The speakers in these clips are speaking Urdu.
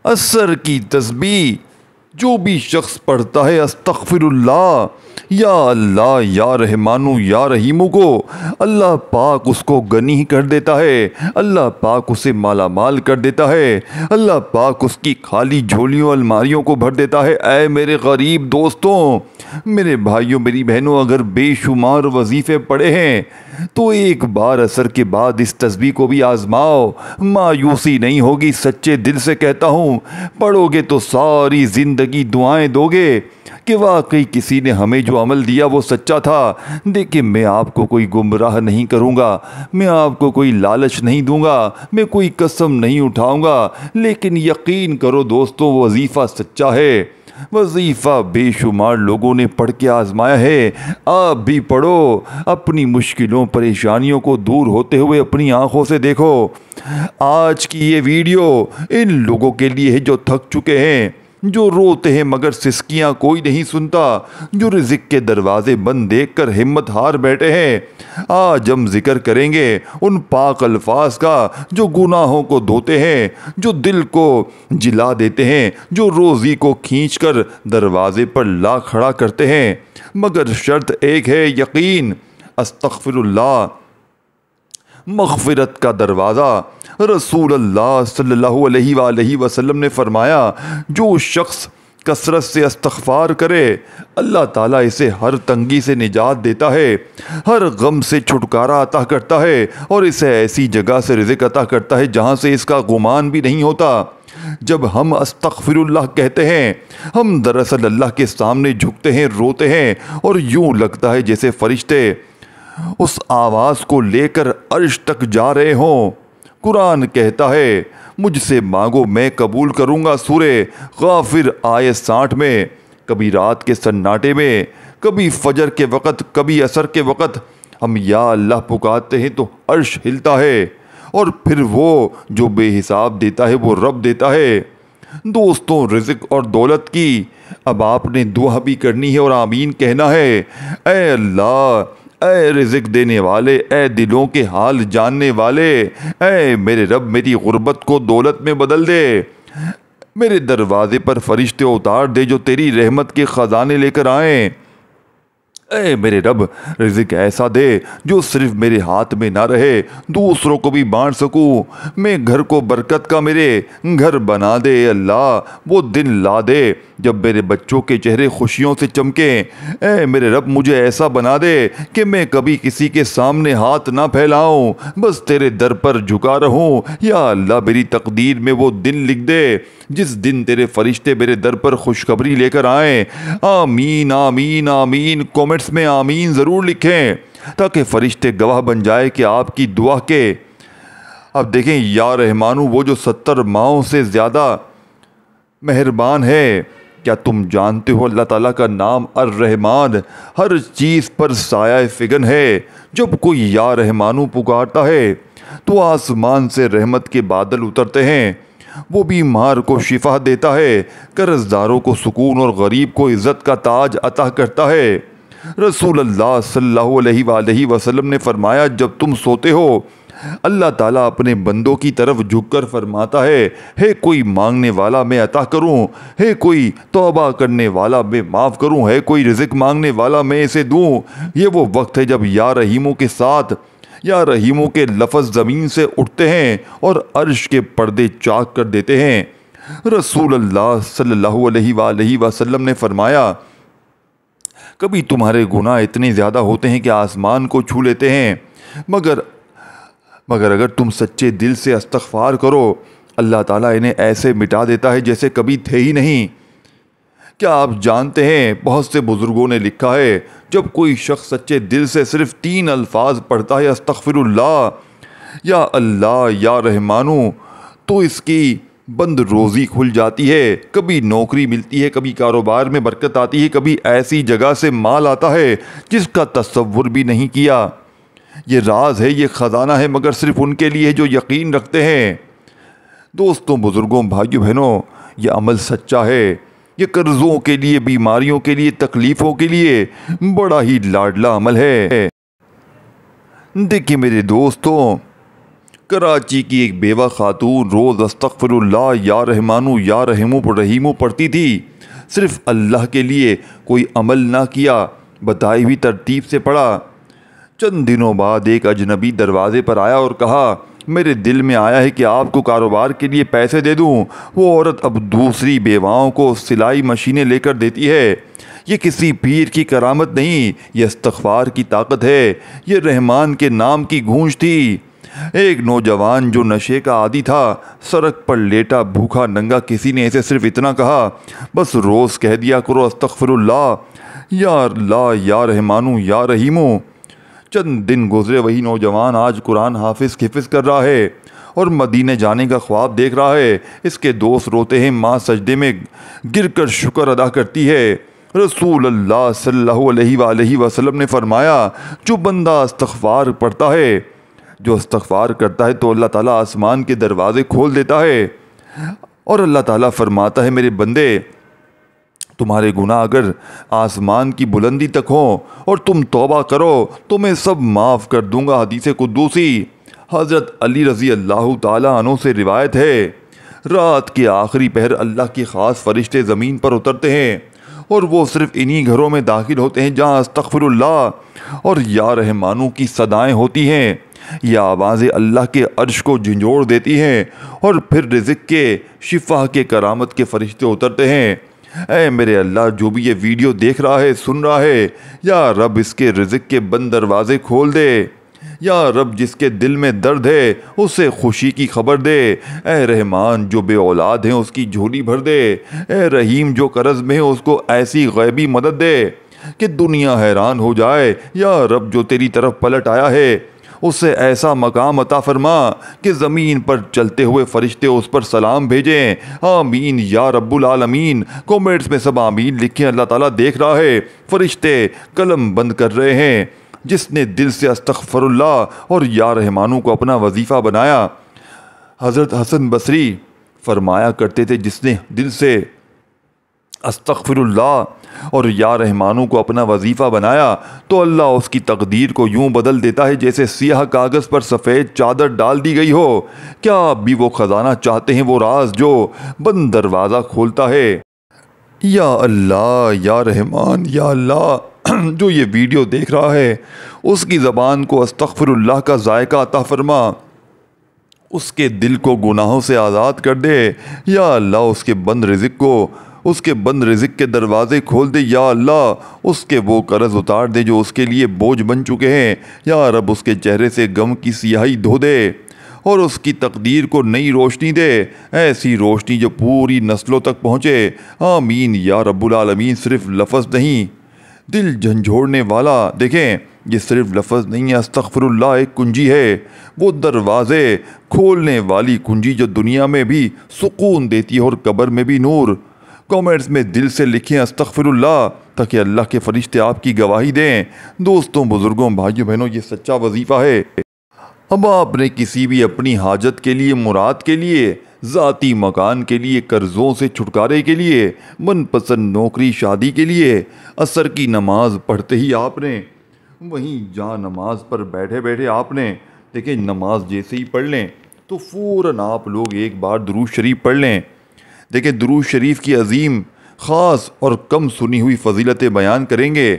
عصر کی تسبیح جو بھی شخص پڑھتا ہے استغفر اللہ، یا اللہ یا رحمانو یا رحیمو کو، اللہ پاک اس کو غنی کر دیتا ہے، اللہ پاک اسے مالا مال کر دیتا ہے، اللہ پاک اس کی خالی جھولیوں الماریوں کو بھر دیتا ہے۔ اے میرے غریب دوستوں، میرے بھائیوں، میری بہنوں، اگر بے شمار وظیفے پڑے ہیں تو ایک بار عصر کے بعد اس تسبیح کو بھی آزماؤ، مایوسی نہیں ہوگی۔ سچے دل سے کہتا ہوں، پڑھو گے تو ساری زندگی دعائیں دو گے کہ واقعی کسی نے ہمیں جو عمل دیا وہ سچا تھا۔ دیکھیں، میں آپ کو کوئی گمراہ نہیں کروں گا، میں آپ کو کوئی لالچ نہیں دوں گا، میں کوئی قسم نہیں اٹھاؤں گا، لیکن یقین کرو دوستو، وظیفہ سچا ہے، وظیفہ بے شمار لوگوں نے پڑھ کے آزمایا ہے۔ آپ بھی پڑھو، اپنی مشکلوں پریشانیوں کو دور ہوتے ہوئے اپنی آنکھوں سے دیکھو۔ آج کی یہ ویڈیو ان لوگوں کے لیے ہے جو تھک چکے ہیں، جو روتے ہیں مگر سسکیاں کوئی نہیں سنتا، جو رزق کے دروازے بند دیکھ کر ہمت ہار بیٹھے ہیں۔ آج ہم ذکر کریں گے ان پاک الفاظ کا جو گناہوں کو دھوتے ہیں، جو دل کو جلا دیتے ہیں، جو روزی کو کھینچ کر دروازے پر لا کھڑا کرتے ہیں، مگر شرط ایک ہے، یقین۔ استغفر اللہ، مغفرت کا دروازہ۔ رسول اللہ صلی اللہ علیہ وآلہ وسلم نے فرمایا، جو شخص کثرت سے استغفار کرے اللہ تعالیٰ اسے ہر تنگی سے نجات دیتا ہے، ہر غم سے چھٹکارا عطا کرتا ہے، اور اسے ایسی جگہ سے رزق عطا کرتا ہے جہاں سے اس کا گمان بھی نہیں ہوتا۔ جب ہم استغفر اللہ کہتے ہیں، ہم دراصل اللہ کے سامنے جھکتے ہیں، روتے ہیں، اور یوں لگتا ہے جیسے فرشتے اس آواز کو لے کر عرش تک جا رہے ہوں۔ قرآن کہتا ہے، مجھ سے مانگو میں قبول کروں گا۔ سورہ غافر آیت 60 میں، کبھی رات کے سناٹے میں، کبھی فجر کے وقت، کبھی عصر کے وقت ہم یا اللہ پکارتے ہیں تو عرش ہلتا ہے، اور پھر وہ جو بے حساب دیتا ہے وہ رب دیتا ہے۔ دوستوں، رزق اور دولت کی اب آپ نے دعا بھی کرنی ہے اور آمین کہنا ہے۔ اے اللہ، اے رزق دینے والے، اے دلوں کے حال جاننے والے، اے میرے رب، میری غربت کو دولت میں بدل دے، میرے دروازے پر فرشتے اتار دے جو تیری رحمت کے خزانے لے کر آئیں۔ اے میرے رب، رزق ایسا دے جو صرف میرے ہاتھ میں نہ رہے، دوسروں کو بھی بانٹ سکوں۔ میں گھر کو برکت کا میرے گھر بنا دے۔ اللہ، وہ دن لا دے جب میرے بچوں کے چہرے خوشیوں سے چمکیں۔ اے میرے رب، مجھے ایسا بنا دے کہ میں کبھی کسی کے سامنے ہاتھ نہ پھیلاؤں، بس تیرے در پر جھکا رہوں۔ یا اللہ، میری تقدیر میں وہ دن لکھ دے جس دن تیرے فرشتے میرے در پر خوشخبری لے کر آئیں۔ آمین آمین آمین، کومنٹس میں آمین ضرور لکھیں تاکہ فرشتے گواہ بن جائے کہ آپ کی دعا کے۔ اب دیکھیں، یا رحمانو وہ جو 70 ماؤں سے زیادہ مہربان ہے۔ کیا تم جانتے ہو اللہ تعالیٰ کا نام الرحمن ہر چیز پر سایہ فگن ہے۔ جب کوئی یا رحمانو پکارتا ہے تو آسمان سے رحمت کے بادل اترتے ہیں، وہ بیمار کو شفا دیتا ہے، قرض داروں کو سکون اور غریب کو عزت کا تاج عطا کرتا ہے۔ رسول اللہ صلی اللہ علیہ وآلہ وسلم نے فرمایا، جب تم سوتے ہو اللہ تعالیٰ اپنے بندوں کی طرف جھک کر فرماتا ہے کوئی مانگنے والا میں عطا کروں، ہے کوئی توبہ کرنے والا میں معاف کروں، ہے کوئی رزق مانگنے والا میں اسے دوں۔ یہ وہ وقت ہے جب یا رحیموں کے ساتھ یا رحیموں کے لفظ زمین سے اٹھتے ہیں اور عرش کے پردے چاک کر دیتے ہیں۔ رسول اللہ صلی اللہ علیہ وآلہ وسلم نے فرمایا، کبھی تمہارے گناہ اتنے زیادہ ہوتے ہیں کہ آسمان کو چھو لیتے ہیں، مگر اگر تم سچے دل سے استغفار کرو اللہ تعالیٰ انہیں ایسے مٹا دیتا ہے جیسے کبھی تھے ہی نہیں۔ کیا آپ جانتے ہیں، بہت سے بزرگوں نے لکھا ہے، جب کوئی شخص سچے دل سے صرف 3 الفاظ پڑھتا ہے، استغفر اللہ، یا رحمانو، تو اس کی بند روزی کھل جاتی ہے، کبھی نوکری ملتی ہے، کبھی کاروبار میں برکت آتی ہے، کبھی ایسی جگہ سے مال آتا ہے جس کا تصور بھی نہیں کیا۔ یہ راز ہے، یہ خزانہ ہے، مگر صرف ان کے لیے جو یقین رکھتے ہیں۔ دوستوں، بزرگوں، بھائیوں، بہنوں، یہ عمل سچا ہے، یہ قرضوں کے لیے، بیماریوں کے لیے، تکلیفوں کے لیے بڑا ہی لاڈلا عمل ہے۔ دیکھیں میرے دوستوں، کراچی کی ایک بیوہ خاتون روز استغفر اللہ یا رحمانو یا رحیمو پڑھتی تھی۔ صرف اللہ کے لیے کوئی عمل نہ کیا، بتائی ہوئی ترتیب سے پڑھا۔ چند دنوں بعد ایک اجنبی دروازے پر آیا اور کہا، میرے دل میں آیا ہے کہ آپ کو کاروبار کے لیے پیسے دے دوں۔ وہ عورت اب دوسری بیواؤں کو سلائی مشینیں لے کر دیتی ہے۔ یہ کسی پیر کی کرامت نہیں، یہ استغفار کی طاقت ہے، یہ رحمان کے نام کی گونج تھی۔ ایک نوجوان جو نشے کا عادی تھا، سڑک پر لیٹا بھوکا ننگا، کسی نے اسے صرف اتنا کہا، بس روز کہہ دیا کرو استغفر اللہ یا رحمانو یا رحیمو۔ چند دن گزرے، وہی نوجوان آج قرآن حفظ کر رہا ہے اور مدینے جانے کا خواب دیکھ رہا ہے۔ اس کے دوست روتے ہیں، ماں سجدے میں گر کر شکر ادا کرتی ہے۔ رسول اللہ صلی اللہ علیہ وآلہ وسلم نے فرمایا، جو بندہ استغفار پڑھتا ہے، جو استغفار کرتا ہے تو اللہ تعالیٰ آسمان کے دروازے کھول دیتا ہے اور اللہ تعالیٰ فرماتا ہے، میرے بندے تمہارے گناہ اگر آسمان کی بلندی تک ہوں اور تم توبہ کرو تو میں سب معاف کر دوں گا۔ حدیث قدوسی حضرت علی رضی اللہ تعالیٰ عنہ سے روایت ہے، رات کے آخری پہر اللہ کے خاص فرشتے زمین پر اترتے ہیں اور وہ صرف انہی گھروں میں داخل ہوتے ہیں جہاں استغفر اللہ اور یا رحمانو کی صدائیں ہوتی ہیں۔ یہ آوازیں اللہ کے عرش کو جھنجھوڑ دیتی ہیں اور پھر رزق کے، شفا کے، کرامت کے فرشتے اترتے ہیں۔ اے میرے اللہ، جو بھی یہ ویڈیو دیکھ رہا ہے، سن رہا ہے، یا رب اس کے رزق کے بند دروازے کھول دے۔ یا رب جس کے دل میں درد ہے اسے خوشی کی خبر دے۔ اے رحمان جو بے اولاد ہیں اس کی جھولی بھر دے۔ اے رحیم جو قرض میں ہے اس کو ایسی غیبی مدد دے کہ دنیا حیران ہو جائے۔ یا رب جو تیری طرف پلٹ آیا ہے اسے ایسا مقام عطا فرما کہ زمین پر چلتے ہوئے فرشتے اس پر سلام بھیجیں۔ آمین یا رب العالمین۔ کومنٹس میں سب آمین لکھیں، اللہ تعالیٰ دیکھ رہا ہے، فرشتے قلم بند کر رہے ہیں۔ جس نے دل سے استغفر اللہ اور یا رحمانو کو اپنا وظیفہ بنایا، حضرت حسن بصری فرمایا کرتے تھے، جس نے دل سے استغفر اللہ اور یا رحمانو کو اپنا وظیفہ بنایا تو اللہ اس کی تقدیر کو یوں بدل دیتا ہے جیسے سیاہ کاغذ پر سفید چادر ڈال دی گئی ہو۔ کیا آپ بھی وہ خزانہ چاہتے ہیں، وہ راز جو بند دروازہ کھولتا ہے؟ یا اللہ، یا رحمان، یا اللہ، جو یہ ویڈیو دیکھ رہا ہے اس کی زبان کو استغفر اللہ کا ذائقہ عطا فرما، اس کے دل کو گناہوں سے آزاد کر دے۔ یا اللہ اس کے بند رزق کے دروازے کھول دے۔ یا اللہ اس کے وہ قرض اتار دے جو اس کے لیے بوجھ بن چکے ہیں۔ یا رب اس کے چہرے سے غم کی سیاہی دھو دے اور اس کی تقدیر کو نئی روشنی دے، ایسی روشنی جو پوری نسلوں تک پہنچے۔ آمین یا رب العالمین۔ صرف لفظ نہیں، دل جھنجھوڑنے والا۔ دیکھیں، یہ صرف لفظ نہیں ہے، استغفر اللہ ایک کنجی ہے، وہ دروازے کھولنے والی کنجی جو دنیا میں بھی سکون دیتی ہے اور قبر میں بھی نور۔ کومنٹس میں دل سے لکھیں استغفر اللہ تاکہ اللہ کے فرشتے آپ کی گواہی دیں۔ دوستوں، بزرگوں، بھائیوں بہنوں، یہ سچا وظیفہ ہے۔ اب آپ نے کسی بھی اپنی حاجت کے لیے، مراد کے لیے، ذاتی مکان کے لیے، قرضوں سے چھٹکارے کے لیے، من پسند نوکری، شادی کے لیے، عصر کی نماز پڑھتے ہی آپ نے وہیں جہاں نماز پر بیٹھے بیٹھے آپ نے دیکھیں، نماز جیسے ہی پڑھ لیں تو فوراً آپ لوگ ایک بار درود شریف پڑھ لیں۔ دیکھیں، درود شریف کی عظیم، خاص اور کم سنی ہوئی فضیلتیں بیان کریں گے۔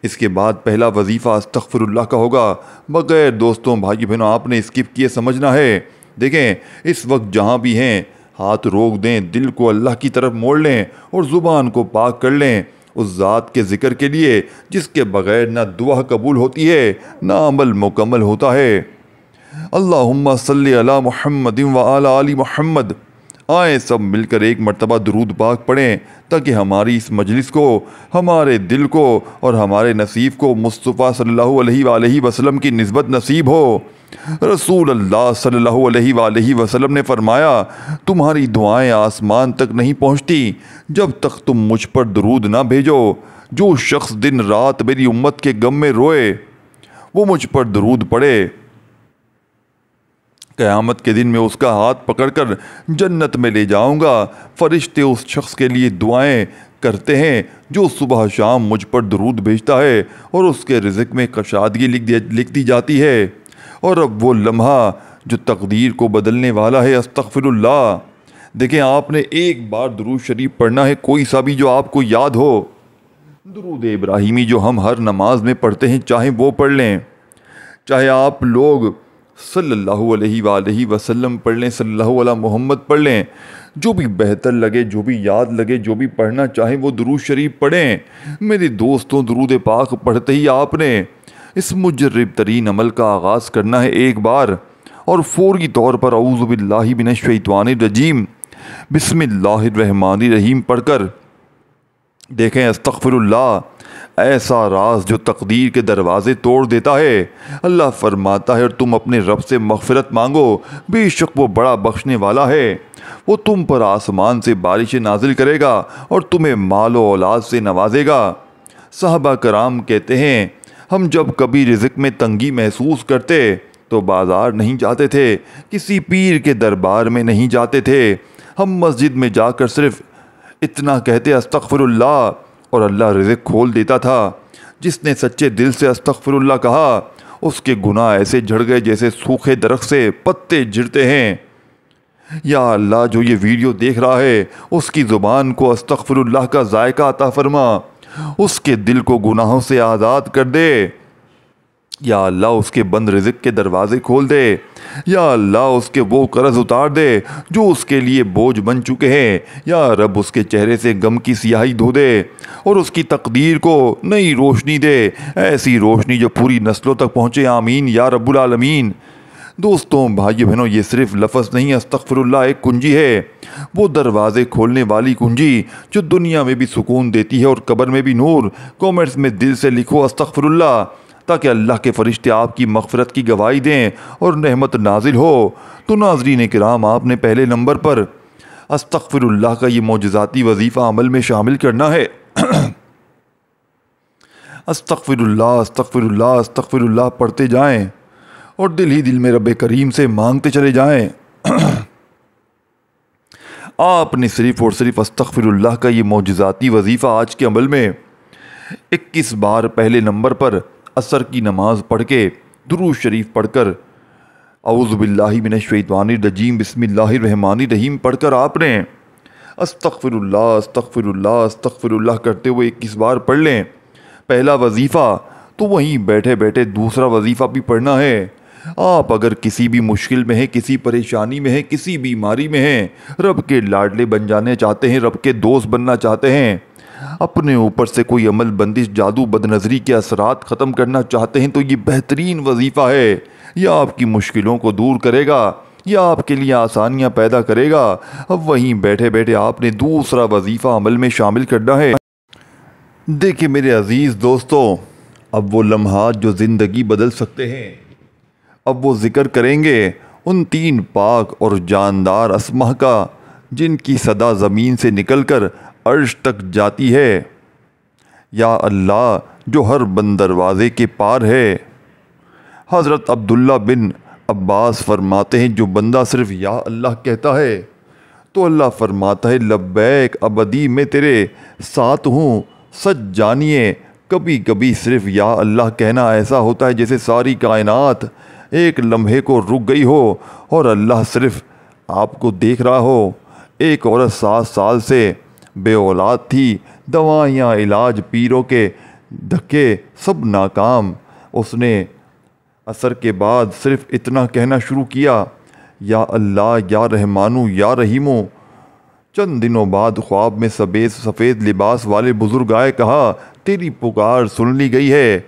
اس کے بعد پہلا وظیفہ استغفر اللہ کا ہوگا۔ بغیر دوستوں، بھائی بہنوں، آپ نے اسکپ کیے سمجھنا ہے۔ دیکھیں، اس وقت جہاں بھی ہیں ہاتھ روک دیں، دل کو اللہ کی طرف موڑ لیں اور زبان کو پاک کر لیں اس ذات کے ذکر کے لیے جس کے بغیر نہ دعا قبول ہوتی ہے نہ عمل مکمل ہوتا ہے۔ اللہم صلی علی محمد وعلی آل محمد۔ آئیں سب مل کر ایک مرتبہ درود پاک پڑھیں تاکہ ہماری اس مجلس کو، ہمارے دل کو اور ہمارے نصیب کو مصطفیٰ صلی اللہ علیہ وآلہ وسلم کی نسبت نصیب ہو۔ رسول اللہ صلی اللہ علیہ وآلہ وسلم نے فرمایا، تمہاری دعائیں آسمان تک نہیں پہنچتی جب تک تم مجھ پر درود نہ بھیجو۔ جو شخص دن رات میری امت کے غم میں روئے وہ مجھ پر درود پڑھے، قیامت کے دن میں اس کا ہاتھ پکڑ کر جنت میں لے جاؤں گا۔ فرشتے اس شخص کے لیے دعائیں کرتے ہیں جو صبح شام مجھ پر درود بھیجتا ہے اور اس کے رزق میں کشادگی لکھ دی جاتی ہے۔ اور اب وہ لمحہ جو تقدیر کو بدلنے والا ہے، استغفر اللہ۔ دیکھیں، آپ نے ایک بار درود شریف پڑھنا ہے، کوئی سا بھی جو آپ کو یاد ہو۔ درود ابراہیمی جو ہم ہر نماز میں پڑھتے ہیں، چاہے وہ پڑھ لیں، چاہے آپ لوگ صلی اللہ علیہ وآلہ وسلم پڑھ لیں، صلی اللہ علیہ محمد پڑھ لیں، جو بھی بہتر لگے، جو بھی یاد لگے، جو بھی پڑھنا چاہیں وہ درود شریف پڑھیں۔ میرے دوستوں، درود پاک پڑھتے ہی آپ نے اس مجرب ترین عمل کا آغاز کرنا ہے ایک بار، اور فوری طور پر اعوذ باللہ من الشیطان الرجیم بسم اللہ الرحمن الرحیم پڑھ کر دیکھیں، استغفر اللہ ایسا راز جو تقدیر کے دروازے توڑ دیتا ہے۔ اللہ فرماتا ہے، اور تم اپنے رب سے مغفرت مانگو، بے شک وہ بڑا بخشنے والا ہے۔ وہ تم پر آسمان سے بارشیں نازل کرے گا اور تمہیں مال و اولاد سے نوازے گا۔ صحابہ کرام کہتے ہیں، ہم جب کبھی رزق میں تنگی محسوس کرتے تو بازار نہیں جاتے تھے، کسی پیر کے دربار میں نہیں جاتے تھے، ہم مسجد میں جا کر صرف اتنا کہتے استغفر اللہ، اور اللہ رزق کھول دیتا تھا۔ جس نے سچے دل سے استغفر اللہ کہا، اس کے گناہ ایسے جھڑ گئے جیسے سوکھے درخت سے پتے جھڑتے ہیں۔ یا اللہ، جو یہ ویڈیو دیکھ رہا ہے، اس کی زبان کو استغفر اللہ کا ذائقہ عطا فرما، اس کے دل کو گناہوں سے آزاد کر دے۔ یا اللہ، اس کے بند رزق کے دروازے کھول دے۔ یا اللہ، اس کے وہ قرض اتار دے جو اس کے لیے بوجھ بن چکے ہیں۔ یا رب، اس کے چہرے سے غم کی سیاہی دھو دے اور اس کی تقدیر کو نئی روشنی دے، ایسی روشنی جو پوری نسلوں تک پہنچے۔ آمین یا رب العالمین۔ دوستوں، بھائیو بہنوں، یہ صرف لفظ نہیں، استغفر اللہ ایک کنجی ہے، وہ دروازے کھولنے والی کنجی جو دنیا میں بھی سکون دیتی ہے اور قبر میں بھی نور۔ کومنٹس میں دل سے لکھو استغفر اللہ، تاکہ اللہ کے فرشتے آپ کی مغفرت کی گواہی دیں اور رحمت نازل ہو۔ تو ناظرین کرام، آپ نے پہلے نمبر پر استغفر اللہ کا یہ معجزاتی وظیفہ عمل میں شامل کرنا ہے۔ استغفر اللہ، استغفر اللہ، استغفر اللہ پڑھتے جائیں اور دل ہی دل میں رب کریم سے مانگتے چلے جائیں۔ آپ نے صرف اور صرف استغفر اللہ کا یہ معجزاتی وظیفہ آج کے عمل میں 21 بار پہلے نمبر پر عصر کی نماز پڑھ کے درود شریف پڑھ کر اعوذ باللہ من الشیطان الرجیم بسم اللہ الرحمن الرحیم پڑھ کر آپ نے استغفر اللہ، استغفر اللہ، استغفر اللہ کرتے ہوئے 21 بار پڑھ لیں پہلا وظیفہ، تو وہیں بیٹھے بیٹھے دوسرا وظیفہ بھی پڑھنا ہے۔ آپ اگر کسی بھی مشکل میں ہیں، کسی پریشانی میں ہیں، کسی بیماری میں ہیں، رب کے لاڈلے بن جانے چاہتے ہیں، رب کے دوست بننا چاہتے ہیں، اپنے اوپر سے کوئی عمل بندش، جادو، بد نظری کے اثرات ختم کرنا چاہتے ہیں، تو یہ بہترین وظیفہ ہے۔ یہ آپ کی مشکلوں کو دور کرے گا، یہ آپ کے لیے آسانیاں پیدا کرے گا۔ اب وہیں بیٹھے بیٹھے آپ نے دوسرا وظیفہ عمل میں شامل کرنا ہے۔ دیکھیں میرے عزیز دوستوں، اب وہ لمحات جو زندگی بدل سکتے ہیں، اب وہ ذکر کریں گے ان 3 پاک اور جاندار اسماء کا جن کی صدا زمین سے نکل کر عرش تک جاتی ہے۔ یا اللہ، جو ہر بند دروازے کے پار ہے۔ حضرت عبداللہ بن عباس فرماتے ہیں، جو بندہ صرف یا اللہ کہتا ہے تو اللہ فرماتا ہے لبیک، ابدی میں تیرے ساتھ ہوں۔ سچ جانیے، کبھی کبھی صرف یا اللہ کہنا ایسا ہوتا ہے جیسے ساری کائنات ایک لمحے کو رک گئی ہو اور اللہ صرف آپ کو دیکھ رہا ہو۔ ایک عورت 7 سال سے بے اولاد تھی، دوائیاں، علاج، پیروں کے دھکے سب ناکام۔ اس نے عصر کے بعد صرف اتنا کہنا شروع کیا، یا اللہ، یا رحمانو، یا رحیمو۔ چند دنوں بعد خواب میں سفید لباس والے بزرگ آئے، کہا تیری پکار سن لی گئی ہے۔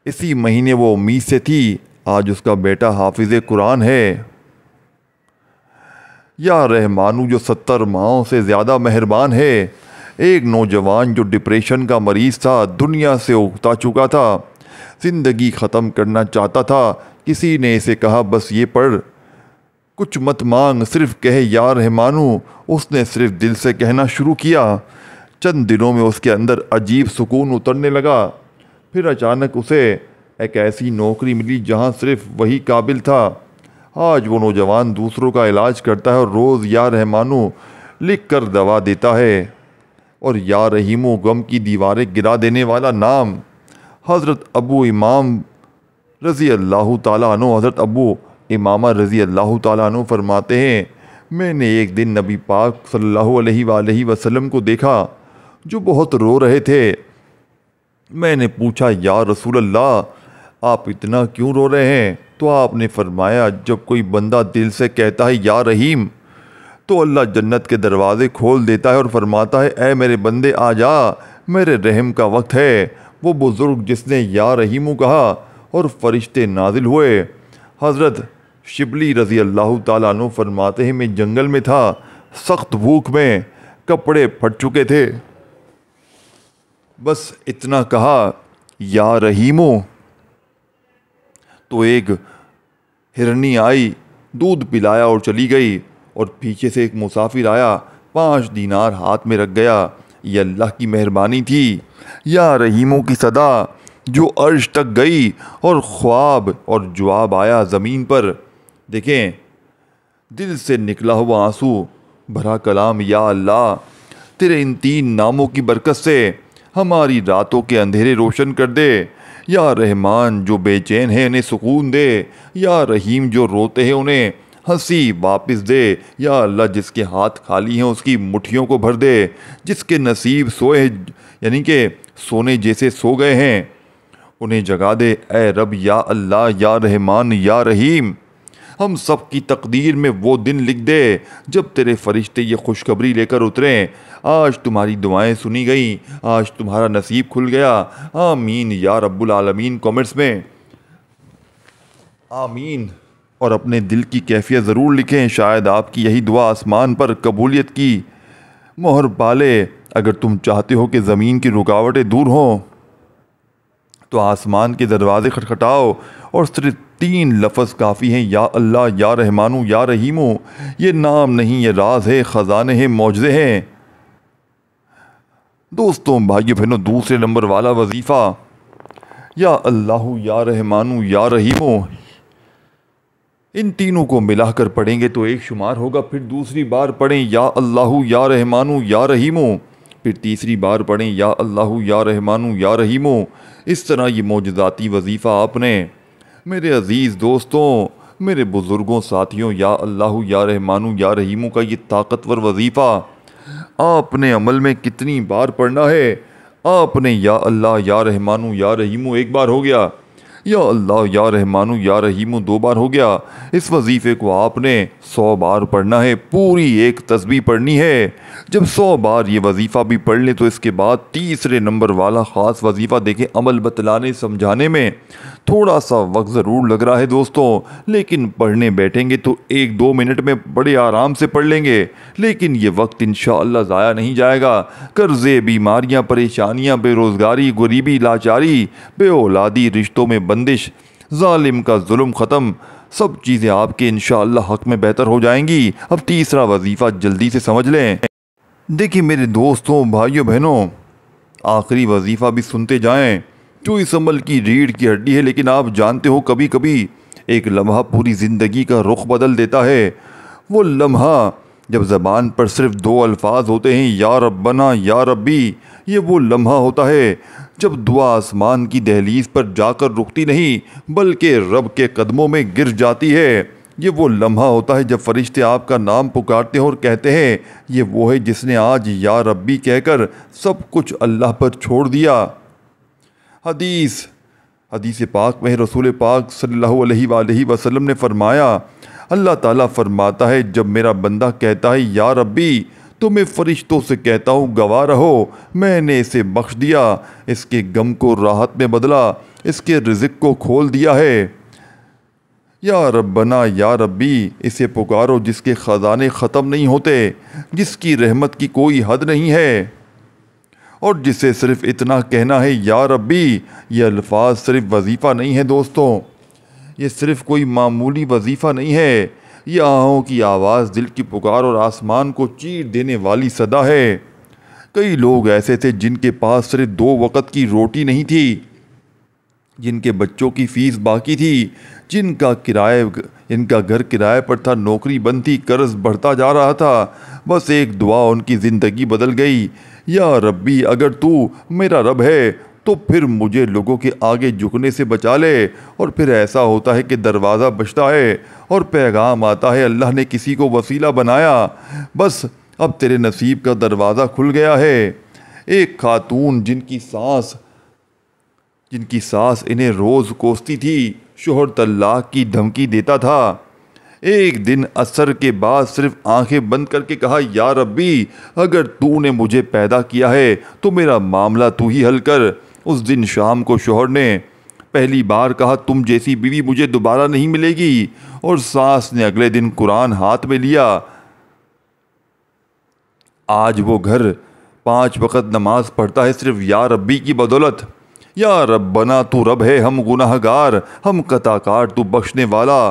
اسی مہینے وہ امید سے تھی، آج اس کا بیٹا حافظ قرآن ہے۔ یا رحمانو، جو 70 ماہوں سے زیادہ مہربان ہے۔ ایک نوجوان جو ڈپریشن کا مریض تھا، دنیا سے اکتا چکا تھا، زندگی ختم کرنا چاہتا تھا، کسی نے اسے کہا بس یہ پڑھ، کچھ مت مانگ، صرف کہے یا رحمانو۔ اس نے صرف دل سے کہنا شروع کیا۔ چند دنوں میں اس کے اندر عجیب سکون اترنے لگا۔ پھر اچانک اسے ایک ایسی نوکری ملی جہاں صرف وہی قابل تھا۔ آج وہ نوجوان دوسروں کا علاج کرتا ہے اور روز یا رحمانو لکھ کر دوا دیتا ہے، اور یا رحیمو غم کی دیواریں گرا دینے والا نام۔ حضرت ابو امام رضی اللہ تعالیٰ عنہ، حضرت ابو امامہ رضی اللہ تعالیٰ عنہ فرماتے ہیں میں نے ایک دن نبی پاک صلی اللہ علیہ وآلہ وسلم کو دیکھا جو بہت رو رہے تھے۔ میں نے پوچھا یا رسول اللہ آپ اتنا کیوں رو رہے ہیں؟ تو آپ نے فرمایا جب کوئی بندہ دل سے کہتا ہے یا رحیم تو اللہ جنت کے دروازے کھول دیتا ہے اور فرماتا ہے اے میرے بندے آ جا، میرے رحم کا وقت ہے۔ وہ بزرگ جس نے یا رحیمو کہا اور فرشتے نازل ہوئے۔ حضرت شبلی رضی اللہ تعالیٰ عنہ فرماتے ہیں میں جنگل میں تھا، سخت بھوک میں، کپڑے پھٹ چکے تھے، بس اتنا کہا یا رحیمو تو ایک ہرنی آئی، دودھ پلایا اور چلی گئی، اور پیچھے سے ایک مسافر آیا، 5 دینار ہاتھ میں رکھ گیا۔ یہ اللہ کی مہربانی تھی۔ یا رحیمو کی صدا جو عرش تک گئی اور خواب اور جواب آیا زمین پر۔ دیکھیں دل سے نکلا ہوا آنسو بھرا کلام یا اللہ تیرے ان 3 ناموں کی برکت سے ہماری راتوں کے اندھیرے روشن کر دے۔ یا رحمان جو بے چین ہے انہیں سکون دے، یا رحیم جو روتے ہیں انہیں ہنسی واپس دے۔ یا اللہ جس کے ہاتھ خالی ہیں اس کی مٹھیوں کو بھر دے، جس کے نصیب سوئے یعنی کہ سونے جیسے سو گئے ہیں انہیں جگا دے۔ اے رب یا اللہ یا رحمان یا رحیم ہم سب کی تقدیر میں وہ دن لکھ دے جب تیرے فرشتے یہ خوشخبری لے کر اتریں آج تمہاری دعائیں سنی گئیں، آج تمہارا نصیب کھل گیا۔ آمین یا رب العالمین کامنٹس میں آمین اور اپنے دل کی کیفیت ضرور لکھیں، شاید آپ کی یہی دعا آسمان پر قبولیت کی مہر پالے۔ اگر تم چاہتے ہو کہ زمین کی رکاوٹیں دور ہوں تو آسمان کے دروازے کھٹکھٹاؤ اور صرف 3 لفظ کافی ہیں یا اللہ یا رحمانو یا رحیمو۔ یہ نام نہیں یہ راز ہے، خزانے ہیں، معجزے ہیں۔ دوستوں بھائیو بہنوں دوسرے نمبر والا وظیفہ یا اللہ یا رحمانو یا رحیمو، ان تینوں کو ملا کر پڑھیں گے تو ایک شمار ہوگا، پھر دوسری بار پڑھیں یا اللہ یا رحمانو یا رحیمو، پھر تیسری بار پڑھیں یا اللہ یا رحمانو یا رحیمو۔ اس طرح یہ معجزاتی وظیفہ آپ نے میرے عزیز دوستوں، میرے بزرگوں، ساتھیوں، یا اللہ یا رحمانو یا رحیمو کا یہ طاقتور وظیفہ آپ نے عمل میں کتنی بار پڑھنا ہے؟ آپ نے یا اللہ یا رحمانو یا رحیمو 1 بار ہو گیا، یا اللہ یا رحمانو یا رحیمو 2 بار ہو گیا۔ اس وظیفے کو آپ نے 100 بار پڑھنا ہے، پوری ایک تسبیح پڑھنی ہے۔ جب 100 بار یہ وظیفہ بھی پڑھ لیں تو اس کے بعد تیسرے نمبر والا خاص وظیفہ دیکھیں، عمل بتلانے سمجھانے میں تھوڑا سا وقت ضرور لگ رہا ہے دوستوں، لیکن پڑھنے بیٹھیں گے تو 1-2 منٹ میں بڑے آرام سے پڑھ لیں گے، لیکن یہ وقت انشاءاللہ ضائع نہیں جائے گا۔ قرضے، بیماریاں، پریشانیاں، بے روزگاری، غریبی، لاچاری، بے اولادی، رشتوں میں بندش، ظالم کا ظلم ختم، سب چیزیں آپ کے انشاءاللہ حق میں بہتر ہو جائیں گی۔ اب تیسرا وظیفہ جلدی سے سمجھ لیں۔ دیکھیں میرے دوستوں بھائیوں بہنوں آخری وظیفہ بھی سنتے جائیں جو اس عمل کی ریڑھ کی ہڈی ہے، لیکن آپ جانتے ہو کبھی کبھی ایک لمحہ پوری زندگی کا رخ بدل دیتا ہے۔ وہ لمحہ جب زبان پر صرف 2 الفاظ ہوتے ہیں یا ربنا یا ربی، یہ وہ لمحہ ہوتا ہے جب دعا آسمان کی دہلیز پر جا کر رکتی نہیں بلکہ رب کے قدموں میں گر جاتی ہے۔ یہ وہ لمحہ ہوتا ہے جب فرشتے آپ کا نام پکارتے ہیں اور کہتے ہیں یہ وہ ہے جس نے آج یا ربی کہہ کر سب کچھ اللہ پر چھوڑ دیا۔ حدیث پاک میں رسول پاک صلی اللہ علیہ وآلہ وسلم نے فرمایا، اللہ تعالیٰ فرماتا ہے جب میرا بندہ کہتا ہے یا ربی تو میں فرشتوں سے کہتا ہوں گواہ رہو، میں نے اسے بخش دیا، اس کے غم کو راحت میں بدلا، اس کے رزق کو کھول دیا ہے۔ یا ربنا یا ربی اسے پکارو جس کے خزانے ختم نہیں ہوتے، جس کی رحمت کی کوئی حد نہیں ہے، اور جسے صرف اتنا کہنا ہے یا ربی۔ یہ الفاظ صرف وظیفہ نہیں ہے دوستوں، یہ صرف کوئی معمولی وظیفہ نہیں ہے، یہ آہوں کی آواز، دل کی پکار اور آسمان کو چیر دینے والی صدا ہے۔ کئی لوگ ایسے تھے جن کے پاس صرف 2 وقت کی روٹی نہیں تھی، جن کے بچوں کی فیس باقی تھی، جن کا گھر کرائے پر تھا، نوکری بند تھی، قرض بڑھتا جا رہا تھا، بس ایک دعا ان کی زندگی بدل گئی۔ یا ربی اگر تو میرا رب ہے تو پھر مجھے لوگوں کے آگے جھکنے سے بچا لے، اور پھر ایسا ہوتا ہے کہ دروازہ بجتا ہے اور پیغام آتا ہے اللہ نے کسی کو وسیلہ بنایا، بس اب تیرے نصیب کا دروازہ کھل گیا ہے۔ ایک خاتون جن کی ساس انہیں روز کوستی تھی، شوہر طلاق کی دھمکی دیتا تھا، ایک دن عصر کے بعد صرف آنکھیں بند کر کے کہا یا ربی اگر تو نے مجھے پیدا کیا ہے تو میرا معاملہ تو ہی حل کر۔ اس دن شام کو شوہر نے پہلی بار کہا تم جیسی بیوی مجھے دوبارہ نہیں ملے گی، اور ساس نے اگلے دن قرآن ہاتھ میں لیا۔ آج وہ گھر 5 وقت نماز پڑھتا ہے صرف یا ربی کی بدولت۔ یا ربنا تو رب ہے ہم گناہ گار، ہم قطع کار تو بخشنے والا،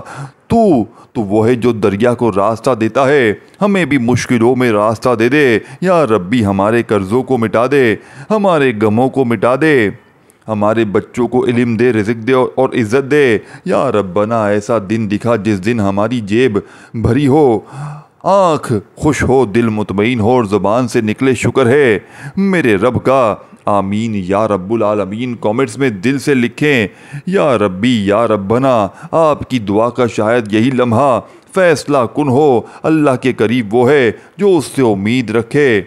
تو وہ ہے جو دریا کو راستہ دیتا ہے، ہمیں بھی مشکلوں میں راستہ دے دے۔ یا ربی ہمارے قرضوں کو مٹا دے، ہمارے غموں کو مٹا دے، ہمارے بچوں کو علم دے، رزق دے اور عزت دے۔ یا ربنا ایسا دن دکھا جس دن ہماری جیب بھری ہو، آنکھ خوش ہو، دل مطمئن ہو اور زبان سے نکلے شکر ہے میرے رب کا۔ آمین یا رب العالمین کامنٹس میں دل سے لکھیں۔ یا ربی یا ربنا، آپ کی دعا کا شاید یہی لمحہ فیصلہ کن ہو۔ اللہ کے قریب وہ ہے جو اس سے امید رکھے،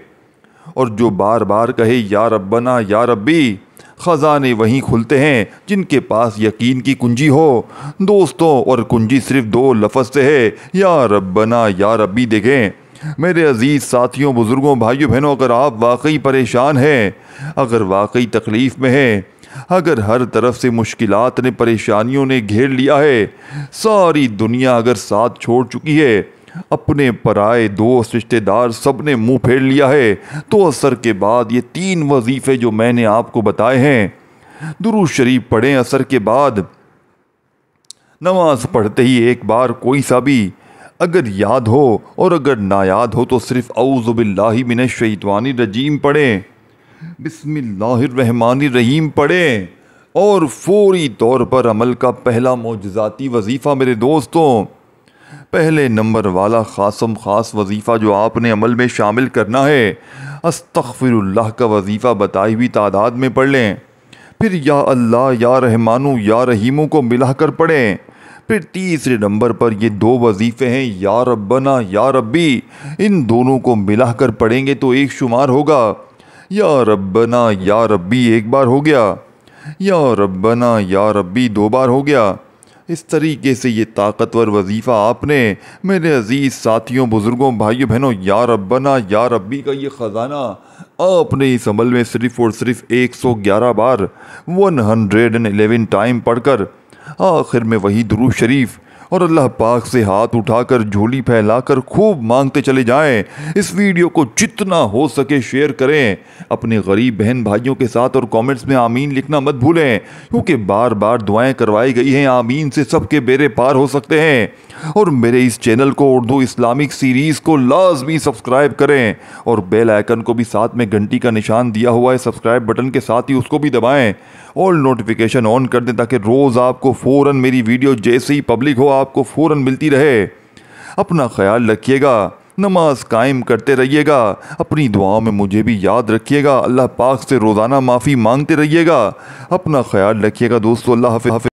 اور جو بار بار کہے یا ربنا یا ربی، خزانے وہیں کھلتے ہیں جن کے پاس یقین کی کنجی ہو۔ دوستوں، اور کنجی صرف 2 لفظ سے ہے، یا ربنا یا ربی۔ دیکھیں میرے عزیز ساتھیوں، بزرگوں، بھائیوں، بہنوں، اگر آپ واقعی پریشان ہیں، اگر واقعی تکلیف میں ہیں، اگر ہر طرف سے مشکلات نے، پریشانیوں نے گھیر لیا ہے، ساری دنیا اگر ساتھ چھوڑ چکی ہے، اپنے پرائے دوست رشتہ دار سب نے منہ پھیر لیا ہے، تو عصر کے بعد یہ 3 وظیفے جو میں نے آپ کو بتائے ہیں، درود شریف پڑھیں عصر کے بعد، نماز پڑھتے ہی ایک بار کوئی سا بھی اگر یاد ہو، اور اگر نہ یاد ہو تو صرف اعوذ باللہ من الشیطان الرجیم پڑھیں، بسم اللہ الرحمن الرحیم پڑھیں، اور فوری طور پر عمل کا پہلا معجزاتی وظیفہ میرے دوستوں، پہلے نمبر والا خاصم خاص وظیفہ جو آپ نے عمل میں شامل کرنا ہے، استغفر اللہ کا وظیفہ بتائی ہوئی تعداد میں پڑھ لیں، پھر یا اللہ یا رحمانو یا رحیموں کو ملا کر پڑھیں، پھر تیسرے نمبر پر یہ 2 وظیفے ہیں یا ربنا یا ربی، ان دونوں کو ملا کر پڑھیں گے تو ایک شمار ہوگا، یا ربنا یا ربی ایک بار ہو گیا، یا ربنا یا ربی 2 بار ہو گیا۔ اس طریقے سے یہ طاقتور وظیفہ آپ نے میرے عزیز ساتھیوں، بزرگوں، بھائیوں، بہنوں، یا ربنا یا ربی کا یہ خزانہ آپ نے اس عمل میں صرف اور صرف 111 بار 111 ٹائم پڑھ کر آخر میں وہی درود شریف اور اللہ پاک سے ہاتھ اٹھا کر جھولی پھیلا کر خوب مانگتے چلے جائیں۔ اس ویڈیو کو جتنا ہو سکے شیئر کریں اپنے غریب بہن بھائیوں کے ساتھ، اور کامنٹس میں آمین لکھنا مت بھولیں، کیونکہ بار بار دعائیں کروائی گئی ہیں، آمین سے سب کے بیڑے پار ہو سکتے ہیں۔ اور میرے اس چینل کو اردو اسلامک سیریز کو لازمی سبسکرائب کریں، اور بیل آئیکن کو بھی ساتھ میں گھنٹی کا نشان دیا ہوا ہے سبسکرائب بٹن کے ساتھ ہی اس کو بھی دبائیں، اور نوٹیفیکیشن آن کر دیں تاکہ روز آپ کو فوراً میری ویڈیو جیسے ہی پبلک ہو آپ کو فوراً ملتی رہے۔ اپنا خیال رکھیے گا، نماز قائم کرتے رہیے گا، اپنی دعاؤں میں مجھے بھی یاد رکھیے گا، اللہ پاک سے روزانہ معافی مانگتے رہیے گا۔ اپنا خیال رکھیے گا دوستو، اللہ حافظ۔